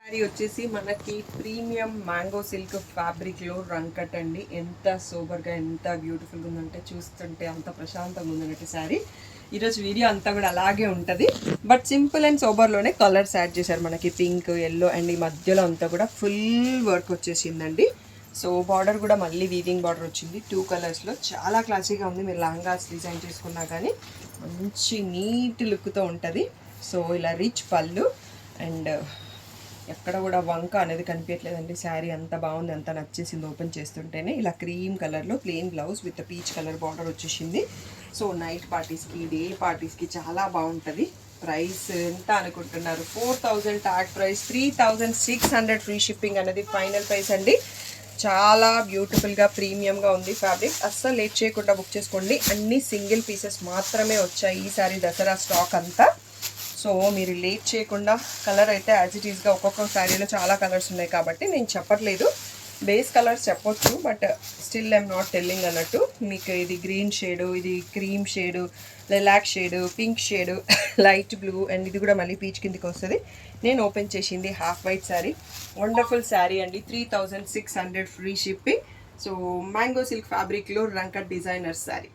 శారీ వచ్చేసి మనకి premium mango silk ఫ్యాబ్రిక్లో రంకట్ అండి. ఎంత సూపర్గా ఎంత బ్యూటిఫుల్గా ఉందంటే చూస్తుంటే అంత ప్రశాంతంగా ఉందన్నట్టు శారీ. ఈరోజు వీడియో అంతా కూడా అలాగే ఉంటుంది, బట్ సింపుల్ అండ్ సోబర్లోనే కలర్స్ యాడ్ చేశారు. మనకి పింక్, ఎల్లో అండ్ ఈ మధ్యలో అంతా కూడా ఫుల్ వర్క్ వచ్చేసిందండి. సో బార్డర్ కూడా మళ్ళీ వీవింగ్ బార్డర్ వచ్చింది 2 కలర్స్లో. చాలా క్లాసీగా ఉంది. మీరు లెహంగాస్ డిజైన్ చేసుకున్నా కానీ మంచి నీట్ లుక్తో ఉంటుంది. సో ఇలా రిచ్ పళ్ళు అండ్ ఎక్కడ కూడా వంక అనేది కనిపించట్లేదండి. శారీ అంత బాగుంది, అంత నచ్చేసింది. ఓపెన్ చేస్తుంటేనే ఇలా క్రీమ్ కలర్లో plain blouse with peach colour border వచ్చేసింది. సో నైట్ పార్టీస్కి, డే పార్టీస్కి చాలా బాగుంటుంది. ప్రైస్ ఎంత అనుకుంటున్నారు? 4000 ట్యాగ్ ప్రైస్, 3600 ఫ్రీ షిప్పింగ్ అనేది ఫైనల్ ప్రైస్ అండి. చాలా బ్యూటిఫుల్గా ప్రీమియంగా ఉంది ఫ్యాబ్రిక్. అస్సలు లేట్ చేయకుండా బుక్ చేసుకోండి. అన్ని సింగిల్ పీసెస్ మాత్రమే వచ్చాయి ఈసారి దసరా స్టాక్ అంతా. సో మీరు లేట్ చేయకుండా, కలర్ అయితే యాజ్ ఇట్ ఈస్గా ఒక్కొక్క శారీలో చాలా కలర్స్ ఉన్నాయి కాబట్టి నేను చెప్పట్లేదు. బేస్ కలర్స్ చెప్పొచ్చు, but still I'm not telling అన్నట్టు. మీకు ఇది గ్రీన్ షేడు, ఇది cream shade, lilac shade, pink shade, light blue and ఇది కూడా మళ్ళీ పీచ్ కిందకి వస్తుంది. నేను ఓపెన్ చేసింది half white sari. Wonderful sari అండి. 3600 free shipping. So mango silk ఫ్యాబ్రిక్లో రంకట్ డిజైనర్ శారీ.